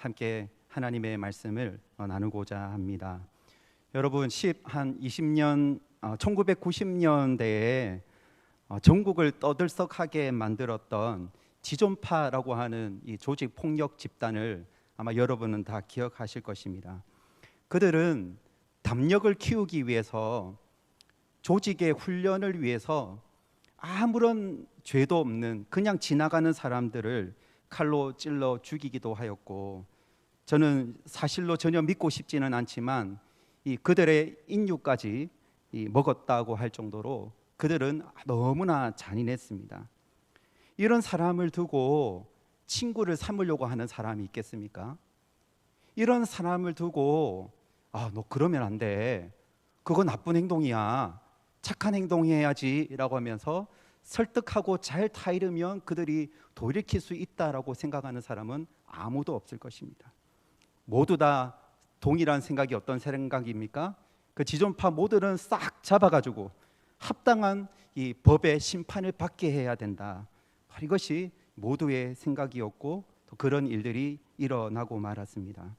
함께 하나님의 말씀을 나누고자 합니다. 여러분 20년 1990년대에 전국을 떠들썩하게 만들었던 지존파라고 하는 이 조직 폭력 집단을 아마 여러분은 다 기억하실 것입니다. 그들은 담력을 키우기 위해서, 조직의 훈련을 위해서 아무런 죄도 없는 그냥 지나가는 사람들을 칼로 찔러 죽이기도 하였고, 저는 사실로 전혀 믿고 싶지는 않지만 그들의 인육까지 먹었다고 할 정도로 그들은 너무나 잔인했습니다. 이런 사람을 두고 친구를 삼으려고 하는 사람이 있겠습니까? 이런 사람을 두고 너 그러면 안 돼, 그거 나쁜 행동이야, 착한 행동해야지 라고 하면서 설득하고 잘 타이르면 그들이 돌이킬 수 있다라고 생각하는 사람은 아무도 없을 것입니다. 모두 다 동일한 생각이 어떤 생각입니까? 그 지존파 모두는 싹 잡아가지고 합당한 이 법의 심판을 받게 해야 된다. 이것이 모두의 생각이었고, 또 그런 일들이 일어나고 말았습니다.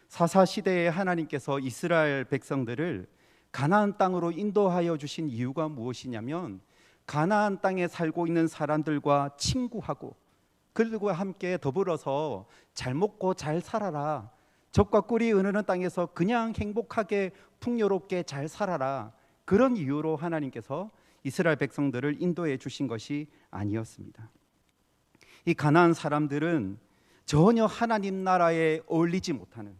사사 시대에 하나님께서 이스라엘 백성들을 가나안 땅으로 인도하여 주신 이유가 무엇이냐면, 가나안 땅에 살고 있는 사람들과 친구하고 그들과 함께 더불어서 잘 먹고 잘 살아라, 젖과 꿀이 흐르는 땅에서 그냥 행복하게 풍요롭게 잘 살아라, 그런 이유로 하나님께서 이스라엘 백성들을 인도해 주신 것이 아니었습니다. 이 가나안 사람들은 전혀 하나님 나라에 어울리지 못하는,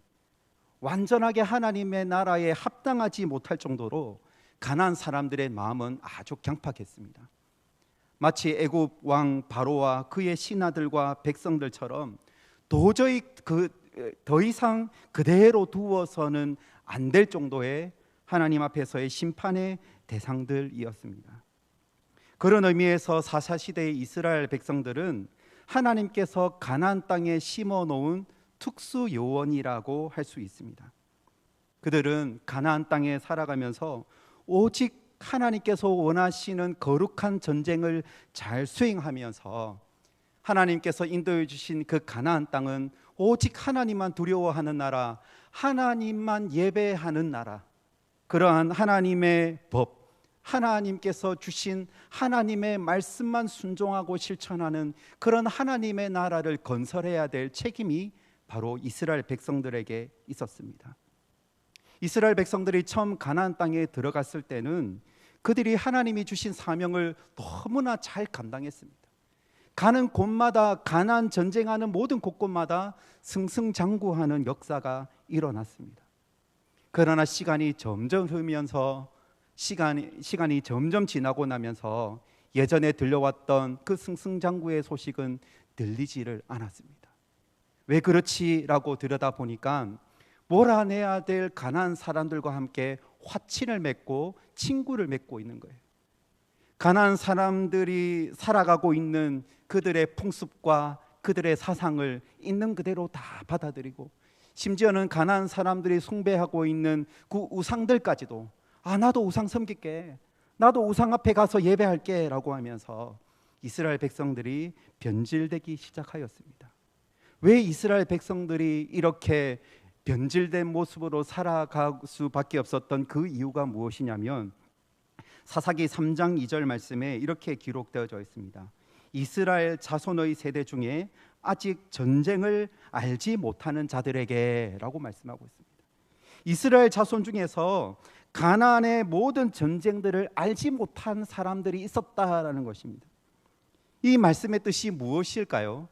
완전하게 하나님의 나라에 합당하지 못할 정도로 가나안 사람들의 마음은 아주 강팍했습니다. 마치 애굽 왕 바로와 그의 신하들과 백성들처럼 도저히 더 이상 그대로 두어서는 안 될 정도의 하나님 앞에서의 심판의 대상들이었습니다. 그런 의미에서 사사시대의 이스라엘 백성들은 하나님께서 가나안 땅에 심어놓은 특수 요원이라고 할 수 있습니다. 그들은 가나안 땅에 살아가면서 오직 하나님께서 원하시는 거룩한 전쟁을 잘 수행하면서, 하나님께서 인도해 주신 그 가나안 땅은 오직 하나님만 두려워하는 나라, 하나님만 예배하는 나라, 그러한 하나님의 법, 하나님께서 주신 하나님의 말씀만 순종하고 실천하는 그런 하나님의 나라를 건설해야 될 책임이 바로 이스라엘 백성들에게 있었습니다. 이스라엘 백성들이 처음 가나안 땅에 들어갔을 때는 그들이 하나님이 주신 사명을 너무나 잘 감당했습니다. 가는 곳마다, 가나안 전쟁하는 모든 곳곳마다 승승장구하는 역사가 일어났습니다. 그러나 시간이 점점 흐르면서, 시간이 점점 지나고 나면서 예전에 들려왔던 그 승승장구의 소식은 들리지를 않았습니다. 왜 그렇지라고 들여다보니까 몰아내야 될 가나안 사람들과 함께 화친을 맺고 친구를 맺고 있는 거예요. 가나안 사람들이 살아가고 있는 그들의 풍습과 그들의 사상을 있는 그대로 다 받아들이고, 심지어는 가나안 사람들이 숭배하고 있는 그 우상들까지도 나도 우상 섬길게, 나도 우상 앞에 가서 예배할게 라고 하면서 이스라엘 백성들이 변질되기 시작하였습니다. 왜 이스라엘 백성들이 이렇게 변질된 모습으로 살아갈 수밖에 없었던 그 이유가 무엇이냐면, 사사기 3장 2절 말씀에 이렇게 기록되어져 있습니다. 이스라엘 자손의 세대 중에 아직 전쟁을 알지 못하는 자들에게 라고 말씀하고 있습니다. 이스라엘 자손 중에서 가나안의 모든 전쟁들을 알지 못한 사람들이 있었다라는 것입니다. 이 말씀의 뜻이 무엇일까요?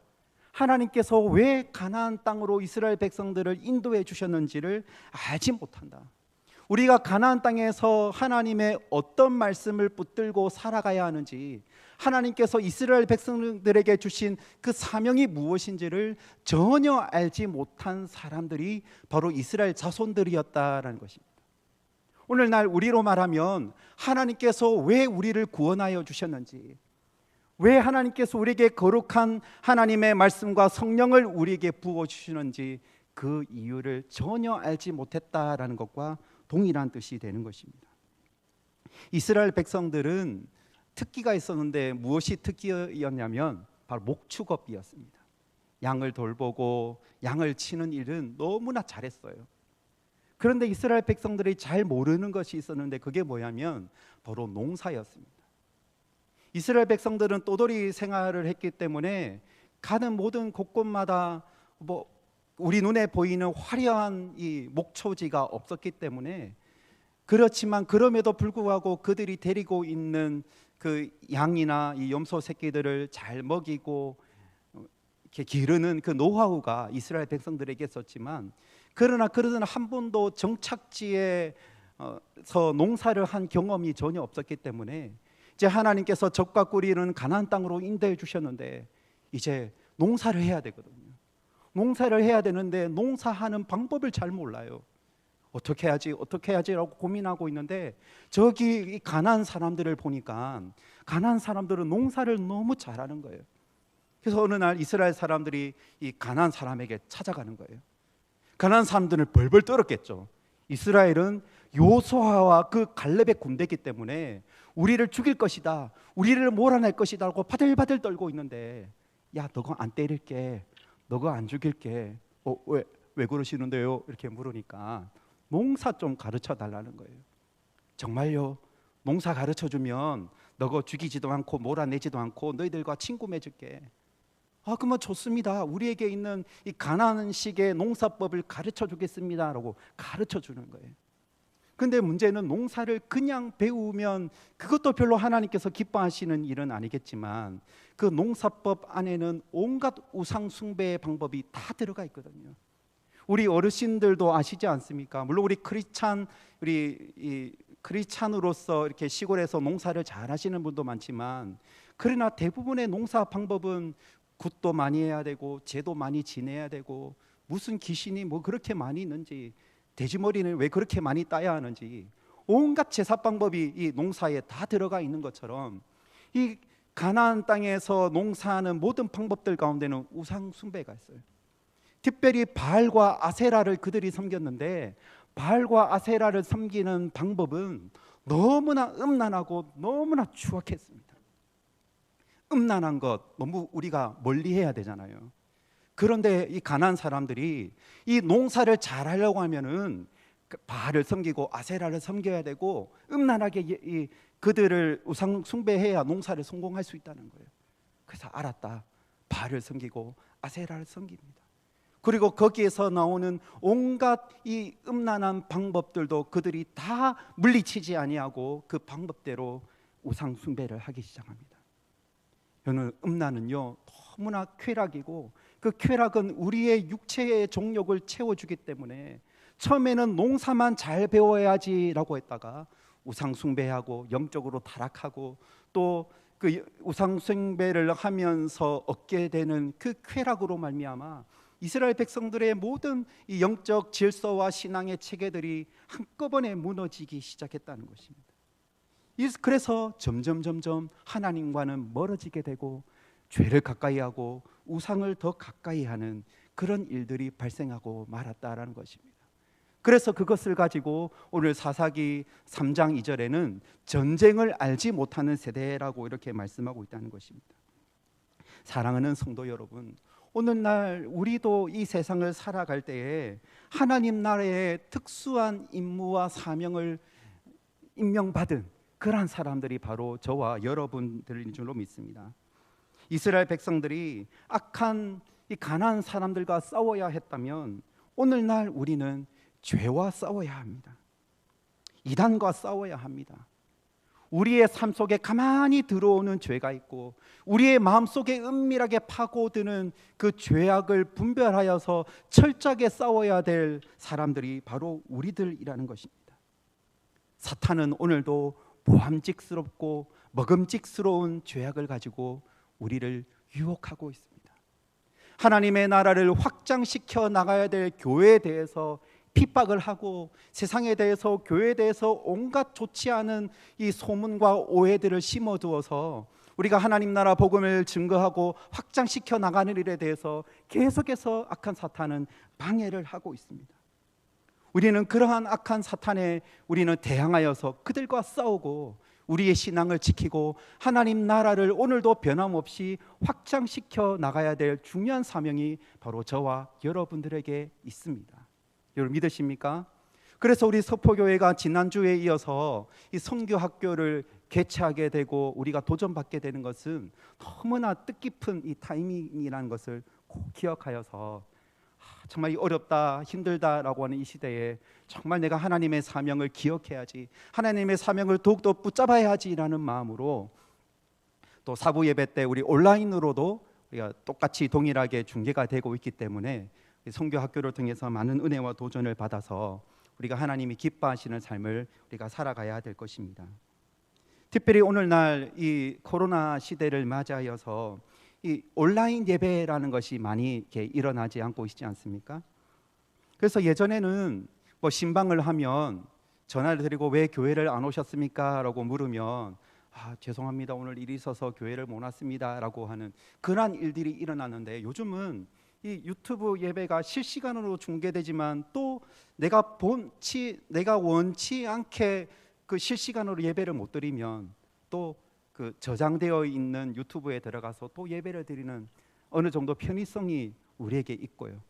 하나님께서 왜 가나안 땅으로 이스라엘 백성들을 인도해 주셨는지를 알지 못한다. 우리가 가나안 땅에서 하나님의 어떤 말씀을 붙들고 살아가야 하는지, 하나님께서 이스라엘 백성들에게 주신 그 사명이 무엇인지를 전혀 알지 못한 사람들이 바로 이스라엘 자손들이었다라는 것입니다. 오늘날 우리로 말하면 하나님께서 왜 우리를 구원하여 주셨는지, 왜 하나님께서 우리에게 거룩한 하나님의 말씀과 성령을 우리에게 부어주시는지 그 이유를 전혀 알지 못했다라는 것과 동일한 뜻이 되는 것입니다. 이스라엘 백성들은 특기가 있었는데 무엇이 특기였냐면 바로 목축업이었습니다. 양을 돌보고 양을 치는 일은 너무나 잘했어요. 그런데 이스라엘 백성들이 잘 모르는 것이 있었는데 그게 뭐냐면 바로 농사였습니다. 이스라엘 백성들은 떠돌이 생활을 했기 때문에 가는 모든 곳곳마다 우리 눈에 보이는 화려한 이 목초지가 없었기 때문에, 그렇지만 그럼에도 불구하고 그들이 데리고 있는 그 양이나 이 염소 새끼들을 잘 먹이고 이렇게 기르는 그 노하우가 이스라엘 백성들에게 있었지만, 그러나 한 번도 정착지에서 농사를 한 경험이 전혀 없었기 때문에 이제 하나님께서 적과 꿀이는 가나안 땅으로 인도해 주셨는데 이제 농사를 해야 되거든요. 농사를 해야 되는데 농사하는 방법을 잘 몰라요. 어떻게 해야지라고 고민하고 있는데, 저기 이 가나안 사람들을 보니까 가나안 사람들은 농사를 너무 잘하는 거예요. 그래서 어느 날 이스라엘 사람들이 이 가나안 사람에게 찾아가는 거예요. 가나안 사람들은 벌벌 떨었겠죠. 이스라엘은 요수아와 그 갈렙의 군대이기 때문에 우리를 죽일 것이다, 우리를 몰아낼 것이다 하고 바들바들 떨고 있는데, 야, 너가 안 때릴게, 너가 안 죽일게. 왜 그러시는데요? 이렇게 물으니까 농사 좀 가르쳐 달라는 거예요. 정말요? 농사 가르쳐 주면 너가 죽이지도 않고 몰아내지도 않고 너희들과 친구 맺을게. 그러면 좋습니다. 우리에게 있는 이 가나안식의 농사법을 가르쳐 주겠습니다 라고 가르쳐 주는 거예요. 근데 문제는 농사를 그냥 배우면 그것도 별로 하나님께서 기뻐하시는 일은 아니겠지만, 그 농사법 안에는 온갖 우상 숭배의 방법이 다 들어가 있거든요. 우리 어르신들도 아시지 않습니까? 물론 우리 크리스찬으로서 이렇게 시골에서 농사를 잘 하시는 분도 많지만, 그러나 대부분의 농사 방법은 굿도 많이 해야 되고 재도 많이 지내야 되고, 무슨 귀신이 뭐 그렇게 많이 있는지, 돼지머리는 왜 그렇게 많이 따야 하는지, 온갖 제사 방법이 이 농사에 다 들어가 있는 것처럼 이 가나안 땅에서 농사하는 모든 방법들 가운데는 우상 숭배가 있어요. 특별히 바알과 아세라를 그들이 섬겼는데, 바알과 아세라를 섬기는 방법은 너무나 음란하고 너무나 추악했습니다. 음란한 것 너무 우리가 멀리해야 되잖아요. 그런데 이 가나안 사람들이 이 농사를 잘 하려고 하면은 바알을 섬기고 아세라를 섬겨야 되고 음란하게 그들을 우상 숭배해야 농사를 성공할 수 있다는 거예요. 그래서 알았다, 바알을 섬기고 아세라를 섬깁니다. 그리고 거기에서 나오는 온갖 이 음란한 방법들도 그들이 다 물리치지 아니하고 그 방법대로 우상 숭배를 하기 시작합니다. 여러분, 음란은요 너무나 쾌락이고, 그 쾌락은 우리의 육체의 정욕을 채워주기 때문에 처음에는 농사만 잘 배워야지라고 했다가 우상 숭배하고 영적으로 타락하고, 또 그 우상 숭배를 하면서 얻게 되는 그 쾌락으로 말미암아 이스라엘 백성들의 모든 이 영적 질서와 신앙의 체계들이 한꺼번에 무너지기 시작했다는 것입니다. 그래서 점점 하나님과는 멀어지게 되고 죄를 가까이 하고 우상을 더 가까이 하는 그런 일들이 발생하고 말았다라는 것입니다. 그래서 그것을 가지고 오늘 사사기 3장 2절에는 전쟁을 알지 못하는 세대라고 이렇게 말씀하고 있다는 것입니다. 사랑하는 성도 여러분, 오늘날 우리도 이 세상을 살아갈 때에 하나님 나라의 특수한 임무와 사명을 임명받은 그러한 사람들이 바로 저와 여러분들인 줄로 믿습니다. 이스라엘 백성들이 악한 이 가나안 사람들과 싸워야 했다면, 오늘날 우리는 죄와 싸워야 합니다. 이단과 싸워야 합니다. 우리의 삶 속에 가만히 들어오는 죄가 있고, 우리의 마음 속에 은밀하게 파고드는 그 죄악을 분별하여서 철저하게 싸워야 될 사람들이 바로 우리들이라는 것입니다. 사탄은 오늘도 보암직스럽고 먹음직스러운 죄악을 가지고 우리를 유혹하고 있습니다. 하나님의 나라를 확장시켜 나가야 될 교회에 대해서 핍박을 하고, 세상에 대해서, 교회에 대해서 온갖 좋지 않은 이 소문과 오해들을 심어두어서 우리가 하나님 나라 복음을 증거하고 확장시켜 나가는 일에 대해서 계속해서 악한 사탄은 방해를 하고 있습니다. 우리는 그러한 악한 사탄에 우리는 대항하여서 그들과 싸우고, 우리의 신앙을 지키고 하나님 나라를 오늘도 변함없이 확장시켜 나가야 될 중요한 사명이 바로 저와 여러분들에게 있습니다. 여러분 믿으십니까? 그래서 우리 서포교회가 지난주에 이어서 이 선교학교를 개최하게 되고 우리가 도전받게 되는 것은 너무나 뜻깊은 이 타이밍이라는 것을 꼭 기억하여서 정말 이 어렵다 힘들다라고 하는 이 시대에 정말 내가 하나님의 사명을 기억해야지, 하나님의 사명을 더욱더 붙잡아야지라는 마음으로 또 사부 예배 때 우리 온라인으로도 우리가 똑같이 동일하게 중계가 되고 있기 때문에 선교학교를 통해서 많은 은혜와 도전을 받아서 우리가 하나님이 기뻐하시는 삶을 우리가 살아가야 될 것입니다. 특별히 오늘날 이 코로나 시대를 맞이하여서 이 온라인 예배라는 것이 많이 이렇게 일어나지 않고 있지 않습니까? 그래서 예전에는 뭐 신방을 하면 전화를 드리고 왜 교회를 안 오셨습니까? 라고 물으면 죄송합니다, 오늘 일이 있어서 교회를 못 왔습니다 라고 하는 그러한 일들이 일어나는데, 요즘은 이 유튜브 예배가 실시간으로 중계되지만 또 내가 원치 않게 그 실시간으로 예배를 못 드리면 또 그 저장되어 있는 유튜브에 들어가서 또 예배를 드리는 어느 정도 편의성이 우리에게 있고요.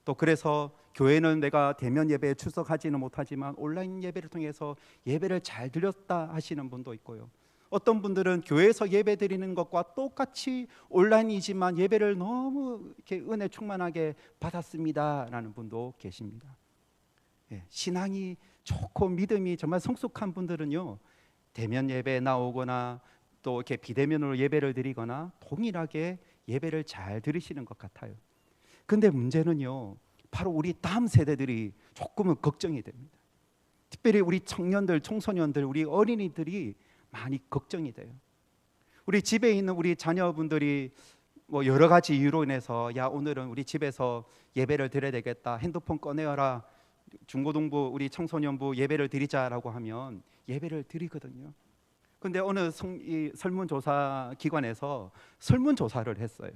또 그래서 교회는 내가 대면 예배에 출석하지는 못하지만 온라인 예배를 통해서 예배를 잘 드렸다 하시는 분도 있고요. 어떤 분들은 교회에서 예배 드리는 것과 똑같이 온라인이지만 예배를 너무 이렇게 은혜 충만하게 받았습니다라는 분도 계십니다. 신앙이 좋고 믿음이 정말 성숙한 분들은요, 대면 예배에 나오거나 또 이렇게 비대면으로 예배를 드리거나 동일하게 예배를 잘 드리시는 것 같아요. 근데 문제는요, 바로 우리 다음 세대들이 조금은 걱정이 됩니다. 특별히 우리 청년들, 청소년들, 우리 어린이들이 많이 걱정이 돼요. 우리 집에 있는 우리 자녀분들이 뭐 여러 가지 이유로 인해서 오늘은 우리 집에서 예배를 드려야 되겠다, 핸드폰 꺼내어라, 중고등부 우리 청소년부 예배를 드리자라고 하면 예배를 드리거든요. 근데 어느 이 설문조사 기관에서 설문조사를 했어요.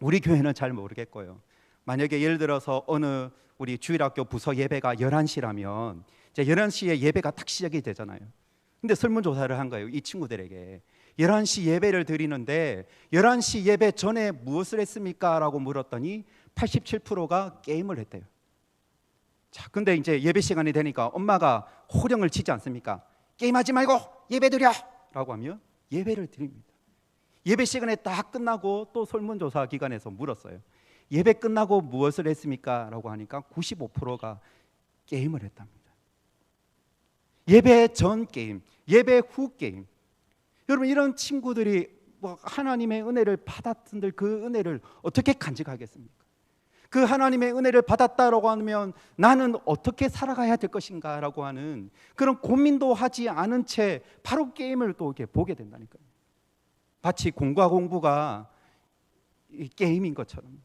우리 교회는 잘 모르겠고요. 만약에 예를 들어서 어느 우리 주일학교 부서 예배가 11시라면 이제 11시에 예배가 딱 시작이 되잖아요. 근데 설문조사를 한 거예요. 이 친구들에게 11시 예배를 드리는데 11시 예배 전에 무엇을 했습니까? 라고 물었더니 87%가 게임을 했대요. 자, 근데 이제 예배 시간이 되니까 엄마가 호령을 치지 않습니까? 게임하지 말고 예배 드려! 라고 하면 예배를 드립니다. 예배 시간에 딱 끝나고 또 설문조사 기관에서 물었어요. 예배 끝나고 무엇을 했습니까? 라고 하니까 95%가 게임을 했답니다. 예배 전 게임, 예배 후 게임. 여러분, 이런 친구들이 뭐 하나님의 은혜를 받았던들 그 은혜를 어떻게 간직하겠습니까? 그 하나님의 은혜를 받았다라고 하면 나는 어떻게 살아가야 될 것인가 라고 하는 그런 고민도 하지 않은 채 바로 게임을 또 이렇게 보게 된다니까요. 마치 공부가 게임인 것처럼.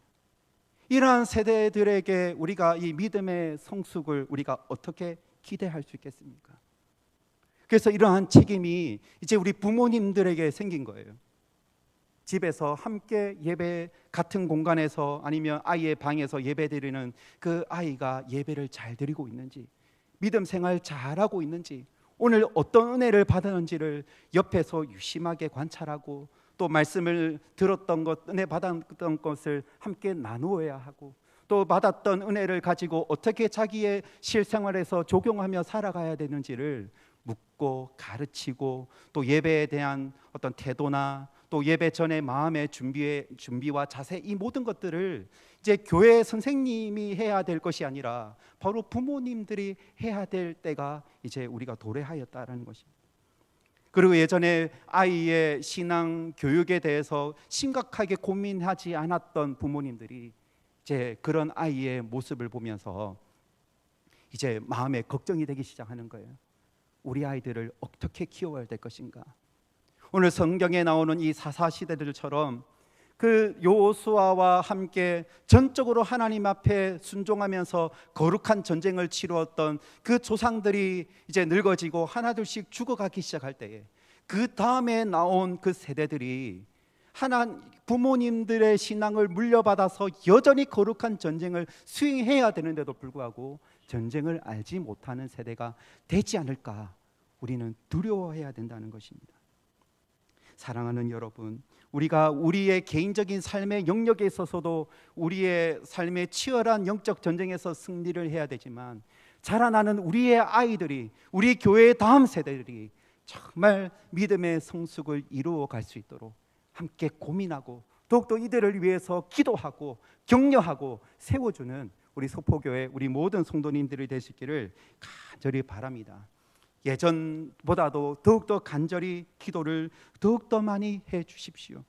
이러한 세대들에게 우리가 이 믿음의 성숙을 우리가 어떻게 기대할 수 있겠습니까? 그래서 이러한 책임이 이제 우리 부모님들에게 생긴 거예요. 집에서 함께 예배 같은 공간에서 아니면 아이의 방에서 예배 드리는 그 아이가 예배를 잘 드리고 있는지, 믿음 생활 잘하고 있는지, 오늘 어떤 은혜를 받았는지를 옆에서 유심하게 관찰하고 또 말씀을 들었던 것, 은혜 받았던 것을 함께 나누어야 하고 또 받았던 은혜를 가지고 어떻게 자기의 실생활에서 적용하며 살아가야 되는지를 묻고 가르치고 또 예배에 대한 어떤 태도나 또 예배 전에 마음의 준비와 자세, 이 모든 것들을 이제 교회 선생님이 해야 될 것이 아니라 바로 부모님들이 해야 될 때가 이제 우리가 도래하였다라는 것입니다. 그리고 예전에 아이의 신앙 교육에 대해서 심각하게 고민하지 않았던 부모님들이 이제 그런 아이의 모습을 보면서 이제 마음에 걱정이 되기 시작하는 거예요. 우리 아이들을 어떻게 키워야 될 것인가? 오늘 성경에 나오는 이 사사시대들처럼 그 여호수아와 함께 전적으로 하나님 앞에 순종하면서 거룩한 전쟁을 치루었던 그 조상들이 이제 늙어지고 하나둘씩 죽어가기 시작할 때에 그 다음에 나온 그 세대들이 부모님들의 신앙을 물려받아서 여전히 거룩한 전쟁을 수행해야 되는데도 불구하고 전쟁을 알지 못하는 세대가 되지 않을까, 우리는 두려워해야 된다는 것입니다. 사랑하는 여러분, 우리가 우리의 개인적인 삶의 영역에 있어서도 우리의 삶의 치열한 영적 전쟁에서 승리를 해야 되지만, 자라나는 우리의 아이들이, 우리 교회의 다음 세대들이 정말 믿음의 성숙을 이루어 갈 수 있도록 함께 고민하고 더욱더 이들을 위해서 기도하고 격려하고 세워주는 우리 소포교회 우리 모든 성도님들이 될 수 있기를 간절히 바랍니다. 예전보다도 더욱더 간절히 기도를 더욱더 많이 해 주십시오.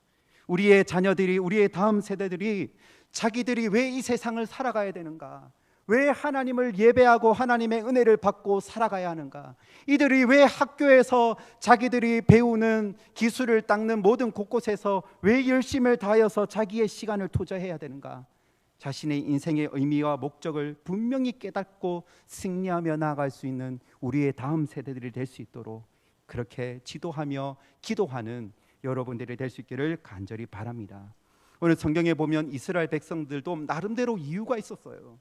우리의 자녀들이, 우리의 다음 세대들이 자기들이 왜 이 세상을 살아가야 되는가, 왜 하나님을 예배하고 하나님의 은혜를 받고 살아가야 하는가, 이들이 왜 학교에서 자기들이 배우는 기술을 닦는 모든 곳곳에서 왜 열심을 다하여서 자기의 시간을 투자해야 되는가, 자신의 인생의 의미와 목적을 분명히 깨닫고 승리하며 나아갈 수 있는 우리의 다음 세대들이 될 수 있도록 그렇게 지도하며 기도하는 여러분들이 될 수 있기를 간절히 바랍니다. 오늘 성경에 보면 이스라엘 백성들도 나름대로 이유가 있었어요.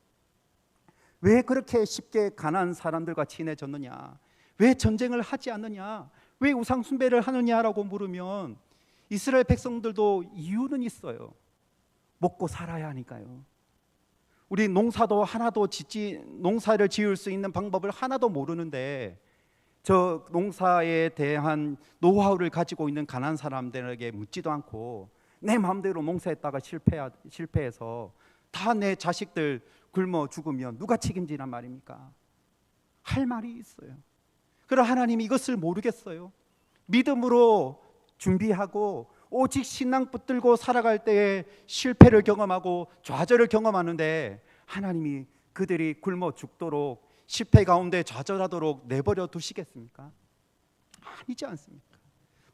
왜 그렇게 쉽게 가난한 사람들과 친해졌느냐, 왜 전쟁을 하지 않느냐, 왜 우상 숭배를 하느냐라고 물으면 이스라엘 백성들도 이유는 있어요. 먹고 살아야 하니까요. 우리 농사도 하나도 농사를 지을 수 있는 방법을 하나도 모르는데 저 농사에 대한 노하우를 가지고 있는 가난한 사람들에게 묻지도 않고 내 마음대로 농사했다가 실패해서 다 내 자식들 굶어 죽으면 누가 책임지란 말입니까? 할 말이 있어요. 그러나 하나님이 이것을 모르겠어요. 믿음으로 준비하고 오직 신앙 붙들고 살아갈 때에 실패를 경험하고 좌절을 경험하는데 하나님이 그들이 굶어 죽도록 실패 가운데 좌절하도록 내버려 두시겠습니까? 아니지 않습니까?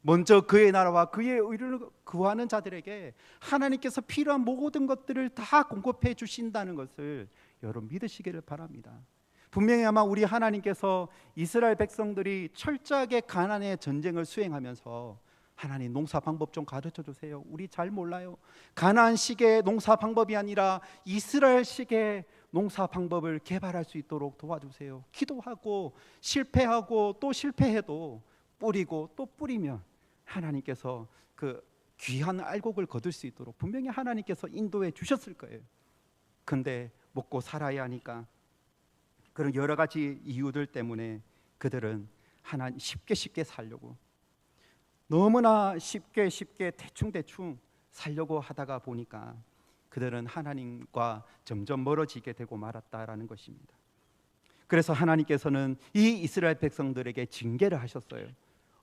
먼저 그의 나라와 그의 의를 구하는 자들에게 하나님께서 필요한 모든 것들을 다 공급해 주신다는 것을 여러분 믿으시기를 바랍니다. 분명히 아마 우리 하나님께서 이스라엘 백성들이 철저하게 가나안의 전쟁을 수행하면서 하나님 농사 방법 좀 가르쳐 주세요. 우리 잘 몰라요. 가나안식의 농사 방법이 아니라 이스라엘식의 농사 방법을 개발할 수 있도록 도와주세요. 기도하고 실패하고 또 실패해도 뿌리고 또 뿌리면 하나님께서 그 귀한 알곡을 거둘 수 있도록 분명히 하나님께서 인도해 주셨을 거예요. 근데 먹고 살아야 하니까 그런 여러 가지 이유들 때문에 그들은 하나님 쉽게 살려고 너무나 쉽게 대충 살려고 하다가 보니까 그들은 하나님과 점점 멀어지게 되고 말았다라는 것입니다. 그래서 하나님께서는 이 이스라엘 백성들에게 징계를 하셨어요.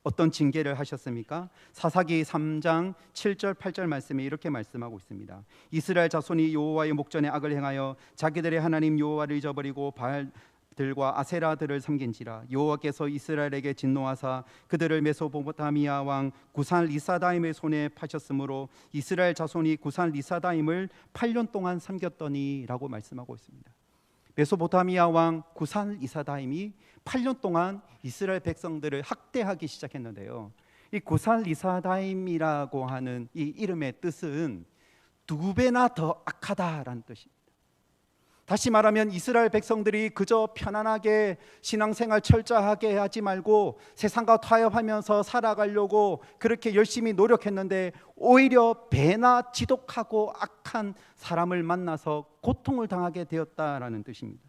어떤 징계를 하셨습니까? 사사기 3장 7절 8절 말씀에 이렇게 말씀하고 있습니다. 이스라엘 자손이 여호와의 목전에 악을 행하여 자기들의 하나님 여호와를 잊어버리고 바알들과 아세라들을 섬긴지라. 여호와께서 이스라엘에게 진노하사 그들을 메소포타미아 왕 구산 리사다임의 손에 파셨으므로 이스라엘 자손이 구산 리사다임을 8년 동안 섬겼더니라고 말씀하고 있습니다. 메소포타미아 왕 구산 리사다임이 8년 동안 이스라엘 백성들을 학대하기 시작했는데요. 이 구산 리사다임이라고 하는 이 이름의 뜻은 두 배나 더 악하다라는 뜻입니다. 다시 말하면 이스라엘 백성들이 그저 편안하게 신앙생활 철저하게 하지 말고 세상과 타협하면서 살아가려고 그렇게 열심히 노력했는데 오히려 배나 지독하고 악한 사람을 만나서 고통을 당하게 되었다라는 뜻입니다.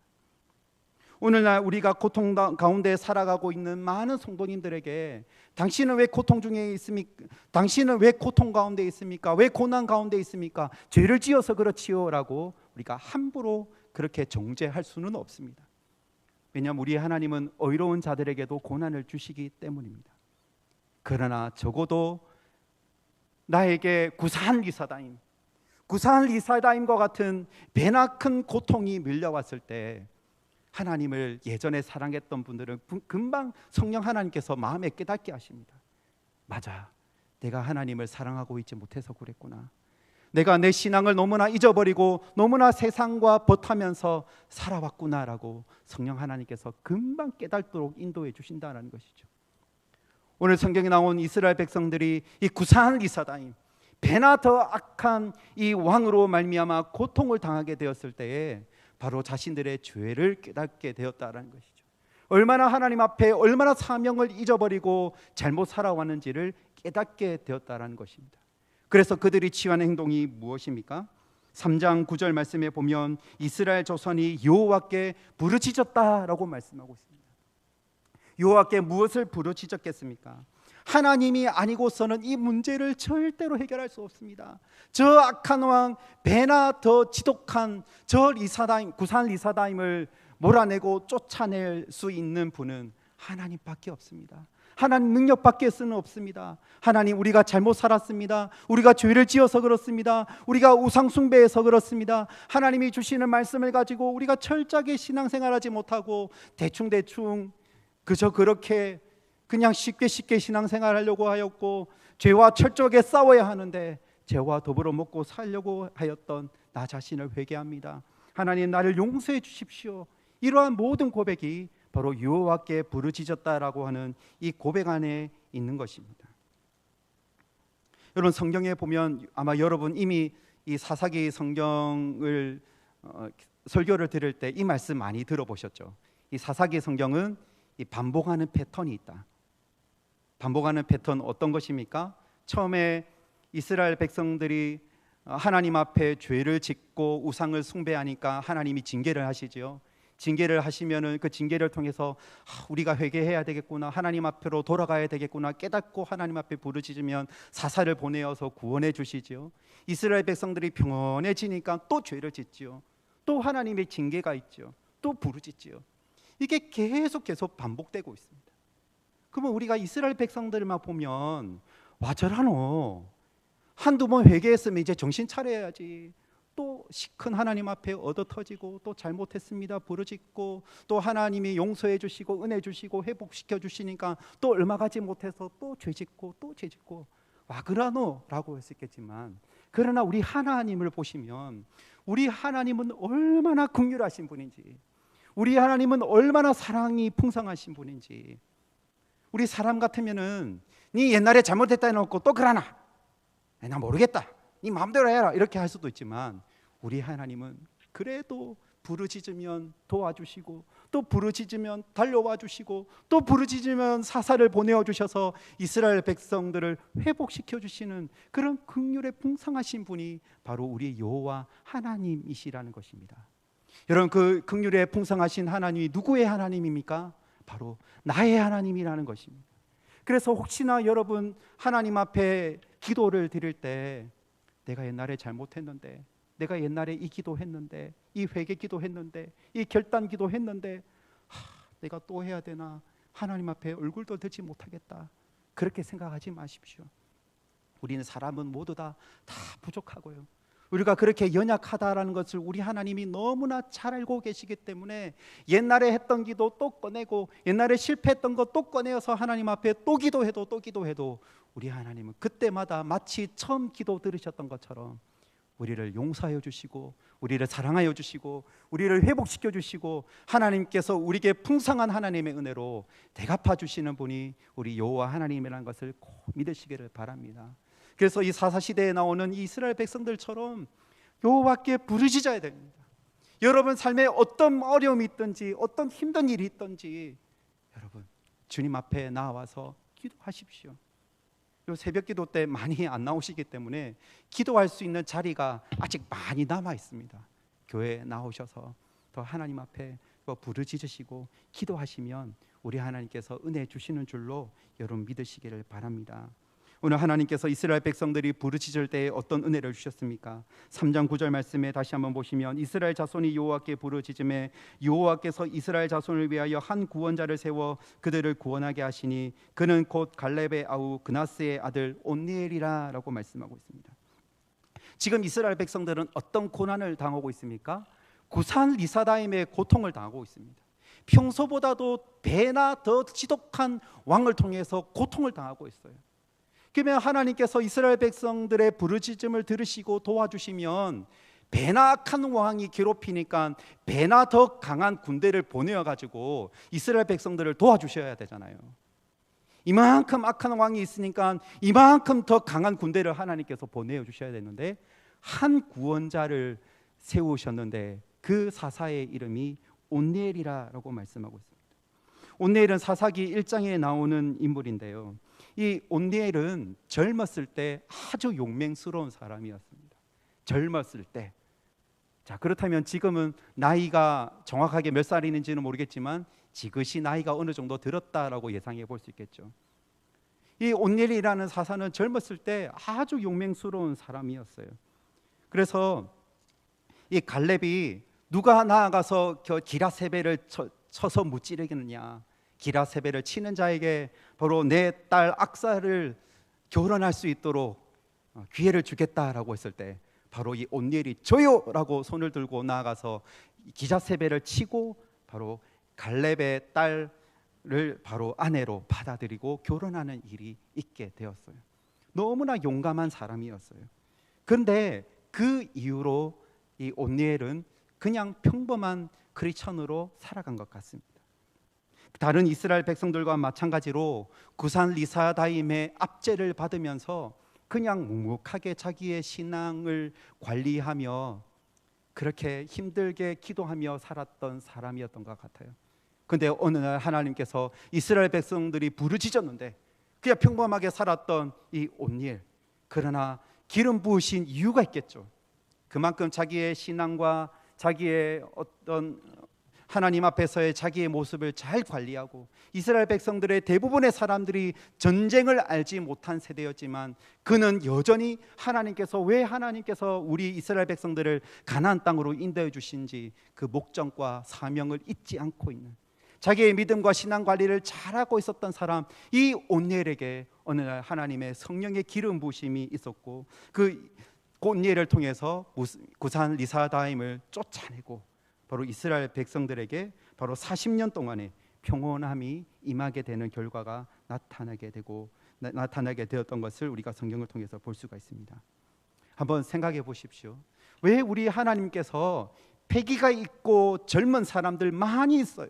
오늘날 우리가 고통 가운데 살아가고 있는 많은 성도님들에게 당신은 왜 고통 중에 있습니까? 당신은 왜 고통 가운데 있습니까? 왜 고난 가운데 있습니까? 죄를 지어서 그렇지요 라고 우리가 함부로 그렇게 정죄할 수는 없습니다. 왜냐하면 우리 하나님은 의로운 자들에게도 고난을 주시기 때문입니다. 그러나 적어도 나에게 구산 리사다임과 같은 배나 큰 고통이 밀려왔을 때 하나님을 예전에 사랑했던 분들은 금방 성령 하나님께서 마음에 깨닫게 하십니다. 맞아, 내가 하나님을 사랑하고 있지 못해서 그랬구나. 내가 내 신앙을 너무나 잊어버리고 너무나 세상과 버타면서 살아왔구나라고 성령 하나님께서 금방 깨닫도록 인도해 주신다는 것이죠. 오늘 성경에 나온 이스라엘 백성들이 이 구산 리사다임, 배나 더 악한 이 왕으로 말미암아 고통을 당하게 되었을 때에 바로 자신들의 죄를 깨닫게 되었다는 것이죠. 얼마나 하나님 앞에 얼마나 사명을 잊어버리고 잘못 살아왔는지를 깨닫게 되었다라는 것입니다. 그래서 그들이 취하는 행동이 무엇입니까? 3장 9절 말씀에 보면 이스라엘 조선이 여호와께 부르짖었다라고 말씀하고 있습니다. 여호와께 무엇을 부르짖었겠습니까? 하나님이 아니고서는 이 문제를 절대로 해결할 수 없습니다. 저 악한 왕 배나 더 지독한 저 리사다임, 구산 리사다임을 몰아내고 쫓아낼 수 있는 분은 하나님밖에 없습니다. 하나님 능력밖에 수는 없습니다. 하나님, 우리가 잘못 살았습니다. 우리가 죄를 지어서 그렇습니다. 우리가 우상 숭배해서 그렇습니다. 하나님이 주시는 말씀을 가지고 우리가 철저하게 신앙생활하지 못하고 대충대충 그저 그렇게 그냥 쉽게 신앙생활하려고 하였고, 죄와 철저하게 싸워야 하는데 죄와 더불어 먹고 살려고 하였던 나 자신을 회개합니다. 하나님, 나를 용서해 주십시오. 이러한 모든 고백이 바로 여호와께 부르짖었다라고 하는 이 고백 안에 있는 것입니다. 여러분, 성경에 보면 아마 여러분 이미 이 사사기 성경을 설교를 들을 때 이 말씀 많이 들어보셨죠. 이 사사기 성경은 이 반복하는 패턴이 있다. 반복하는 패턴 어떤 것입니까? 처음에 이스라엘 백성들이 하나님 앞에 죄를 짓고 우상을 숭배하니까 하나님이 징계를 하시지요. 징계를 하시면은 그 징계를 통해서 우리가 회개해야 되겠구나, 하나님 앞으로 돌아가야 되겠구나 깨닫고 하나님 앞에 부르짖으면 사사를 보내어서 구원해 주시지요. 이스라엘 백성들이 평온해지니까 또 죄를 짓지요. 또 하나님의 징계가 있죠. 또 부르짖지요. 이게 계속 반복되고 있습니다. 그러면 우리가 이스라엘 백성들만 보면 와, 저라노 한두 번 회개했으면 이제 정신 차려야지, 또 큰 하나님 앞에 얻어터지고 또 잘못했습니다 부르짖고 또 하나님이 용서해 주시고 은혜 주시고 회복시켜 주시니까 또 얼마 가지 못해서 또 죄짓고 또 죄짓고 와, 그러노 라고 했었겠지만, 그러나 우리 하나님을 보시면 우리 하나님은 얼마나 긍휼하신 분인지, 우리 하나님은 얼마나 사랑이 풍성하신 분인지. 우리 사람 같으면은 네 옛날에 잘못했다 해놓고 또 그러나 나 모르겠다, 네 마음대로 해라 이렇게 할 수도 있지만, 우리 하나님은 그래도 부르짖으면 도와주시고 또 부르짖으면 달려와 주시고 또 부르짖으면 사사를 보내어 주셔서 이스라엘 백성들을 회복시켜 주시는 그런 긍휼의 풍성하신 분이 바로 우리 여호와 하나님이시라는 것입니다. 여러분, 그 긍휼의 풍성하신 하나님이 누구의 하나님입니까? 바로 나의 하나님이라는 것입니다. 그래서 혹시나 여러분 하나님 앞에 기도를 드릴 때 내가 옛날에 잘못했는데, 내가 옛날에 이 기도했는데, 이 회개 기도했는데, 이 결단 기도했는데 내가 또 해야 되나, 하나님 앞에 얼굴도 들지 못하겠다, 그렇게 생각하지 마십시오. 우리는 사람은 모두 다 부족하고요, 우리가 그렇게 연약하다라는 것을 우리 하나님이 너무나 잘 알고 계시기 때문에 옛날에 했던 기도 또 꺼내고 옛날에 실패했던 것 또 꺼내어서 하나님 앞에 또 기도해도 우리 하나님은 그때마다 마치 처음 기도 들으셨던 것처럼 우리를 용서하여 주시고 우리를 사랑하여 주시고 우리를 회복시켜 주시고 하나님께서 우리에게 풍성한 하나님의 은혜로 대갚아 주시는 분이 우리 여호와 하나님이라는 것을 꼭 믿으시기를 바랍니다. 그래서 이 사사시대에 나오는 이스라엘 백성들처럼 여호와께 부르짖어야 됩니다. 여러분 삶에 어떤 어려움이 있든지 어떤 힘든 일이 있든지 여러분 주님 앞에 나와서 기도하십시오. 요 새벽 기도 때 많이 안 나오시기 때문에 기도할 수 있는 자리가 아직 많이 남아 있습니다. 교회에 나오셔서 더 하나님 앞에 부르짖으시고 기도하시면 우리 하나님께서 은혜 주시는 줄로 여러분 믿으시기를 바랍니다. 오늘 하나님께서 이스라엘 백성들이 부르짖을 때에 어떤 은혜를 주셨습니까? 3장 9절 말씀에 다시 한번 보시면 이스라엘 자손이 여호와께 부르짖음에 여호와께서 이스라엘 자손을 위하여 한 구원자를 세워 그들을 구원하게 하시니 그는 곧 갈렙의 아우 그나스의 아들 온니엘이라 라고 말씀하고 있습니다. 지금 이스라엘 백성들은 어떤 고난을 당하고 있습니까? 구산 리사다임의 고통을 당하고 있습니다. 평소보다도 배나 더 지독한 왕을 통해서 고통을 당하고 있어요. 그러면 하나님께서 이스라엘 백성들의 부르짖음을 들으시고 도와주시면 배나 악한 왕이 괴롭히니까 배나 더 강한 군대를 보내어 가지고 이스라엘 백성들을 도와주셔야 되잖아요. 이만큼 악한 왕이 있으니까 이만큼 더 강한 군대를 하나님께서 보내어 주셔야 되는데 한 구원자를 세우셨는데 그 사사의 이름이 온니엘이라고 말씀하고 있습니다. 온니엘은 사사기 1장에 나오는 인물인데요. 이 온니엘은 젊었을 때 아주 용맹스러운 사람이었습니다. 젊었을 때. 자, 그렇다면 지금은 나이가 정확하게 몇 살이는지는 모르겠지만 지그시 나이가 어느 정도 들었다라고 예상해 볼 수 있겠죠. 이 온니엘이라는 사사는 젊었을 때 아주 용맹스러운 사람이었어요. 그래서 이 갈렙이 누가 나아가서 기라세벨을 쳐서 무찌르겠느냐, 기라세벨을 치는 자에게 바로 내 딸 악사를 결혼할 수 있도록 기회를 주겠다라고 했을 때 바로 이 온니엘이 저요라고 손을 들고 나아가서 기라세벨을 치고 바로 갈렙의 딸을 바로 아내로 받아들이고 결혼하는 일이 있게 되었어요. 너무나 용감한 사람이었어요. 그런데 그 이후로 이 온니엘은 그냥 평범한 크리스천으로 살아간 것 같습니다. 다른 이스라엘 백성들과 마찬가지로 구산 리사다임의 압제를 받으면서 그냥 묵묵하게 자기의 신앙을 관리하며 그렇게 힘들게 기도하며 살았던 사람이었던 것 같아요. 그런데 어느 날 하나님께서 이스라엘 백성들이 부르짖었는데 그냥 평범하게 살았던 이 온니엘, 그러나 기름 부으신 이유가 있겠죠. 그만큼 자기의 신앙과 자기의 어떤 하나님 앞에서의 자기의 모습을 잘 관리하고, 이스라엘 백성들의 대부분의 사람들이 전쟁을 알지 못한 세대였지만 그는 여전히 왜 하나님께서 우리 이스라엘 백성들을 가나안 땅으로 인도해 주신지 그 목적과 사명을 잊지 않고 있는, 자기의 믿음과 신앙 관리를 잘하고 있었던 사람, 이 온니엘에게 어느 날 하나님의 성령의 기름 부으심이 있었고 그 온니엘을 통해서 구산 리사다임을 쫓아내고 바로 이스라엘 백성들에게 바로 40년 동안의 평온함이 임하게 되는 결과가 나타나게 되었던 것을 우리가 성경을 통해서 볼 수가 있습니다. 한번 생각해 보십시오. 왜 우리 하나님께서 패기가 있고 젊은 사람들 많이 있어요.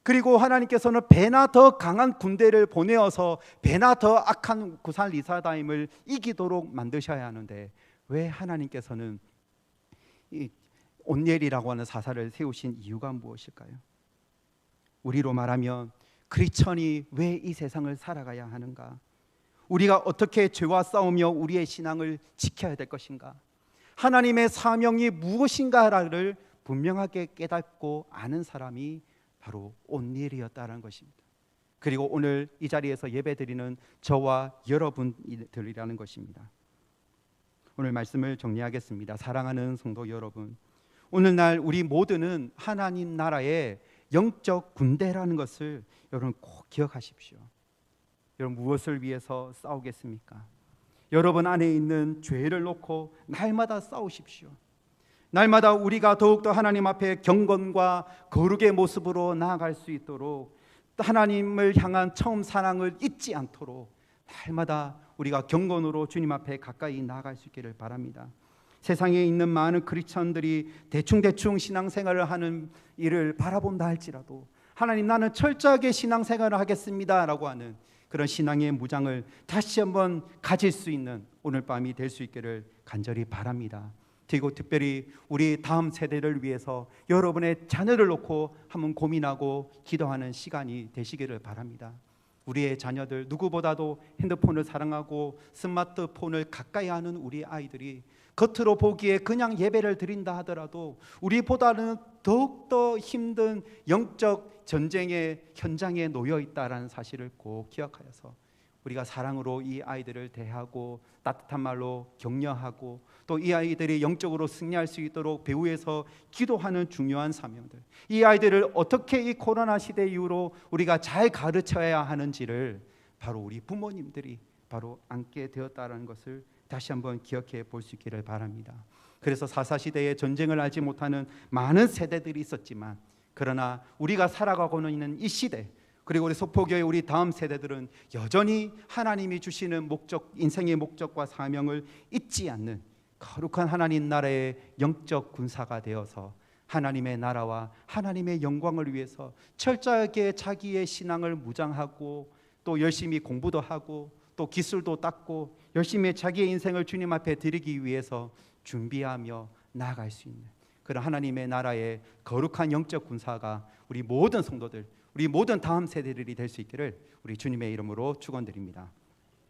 그리고 하나님께서는 배나 더 강한 군대를 보내어서 배나 더 악한 구산 리사다임을 이기도록 만드셔야 하는데 왜 하나님께서는 이 온니엘이라고 하는 사사를 세우신 이유가 무엇일까요? 우리로 말하면 크리스천이 왜 이 세상을 살아가야 하는가? 우리가 어떻게 죄와 싸우며 우리의 신앙을 지켜야 될 것인가? 하나님의 사명이 무엇인가를 분명하게 깨닫고 아는 사람이 바로 온니엘이었다는 것입니다. 그리고 오늘 이 자리에서 예배드리는 저와 여러분들이라는 것입니다. 오늘 말씀을 정리하겠습니다. 사랑하는 성도 여러분, 오늘날 우리 모두는 하나님 나라의 영적 군대라는 것을 여러분 꼭 기억하십시오. 여러분 무엇을 위해서 싸우겠습니까? 여러분 안에 있는 죄를 놓고 날마다 싸우십시오. 날마다 우리가 더욱더 하나님 앞에 경건과 거룩의 모습으로 나아갈 수 있도록, 하나님을 향한 처음 사랑을 잊지 않도록 날마다 우리가 경건으로 주님 앞에 가까이 나아갈 수 있기를 바랍니다. 세상에 있는 많은 크리스천들이 대충 신앙생활을 하는 일을 바라본다 할지라도 하나님, 나는 철저하게 신앙생활을 하겠습니다 라고 하는 그런 신앙의 무장을 다시 한번 가질 수 있는 오늘 밤이 될 수 있기를 간절히 바랍니다. 그리고 특별히 우리 다음 세대를 위해서 여러분의 자녀를 놓고 한번 고민하고 기도하는 시간이 되시기를 바랍니다. 우리의 자녀들, 누구보다도 핸드폰을 사랑하고 스마트폰을 가까이 하는 우리 아이들이 겉으로 보기에 그냥 예배를 드린다 하더라도 우리보다는 더욱더 힘든 영적 전쟁의 현장에 놓여 있다는 사실을 꼭 기억하여서 우리가 사랑으로 이 아이들을 대하고 따뜻한 말로 격려하고 또 이 아이들이 영적으로 승리할 수 있도록 배후에서 기도하는 중요한 사명들, 이 아이들을 어떻게 이 코로나 시대 이후로 우리가 잘 가르쳐야 하는지를 바로 우리 부모님들이 바로 앉게 되었다는 것을 다시 한번 기억해 볼 수 있기를 바랍니다. 그래서 사사시대에 전쟁을 알지 못하는 많은 세대들이 있었지만, 그러나 우리가 살아가고 있는 이 시대, 그리고 우리 소포교회 우리 다음 세대들은 여전히 하나님이 주시는 목적, 인생의 목적과 사명을 잊지 않는 거룩한 하나님 나라의 영적 군사가 되어서 하나님의 나라와 하나님의 영광을 위해서 철저하게 자기의 신앙을 무장하고 또 열심히 공부도 하고 또 기술도 닦고 열심히 자기의 인생을 주님 앞에 드리기 위해서 준비하며 나아갈 수 있는 그런 하나님의 나라의 거룩한 영적 군사가 우리 모든 성도들, 우리 모든 다음 세대들이 될 수 있기를 우리 주님의 이름으로 축원드립니다.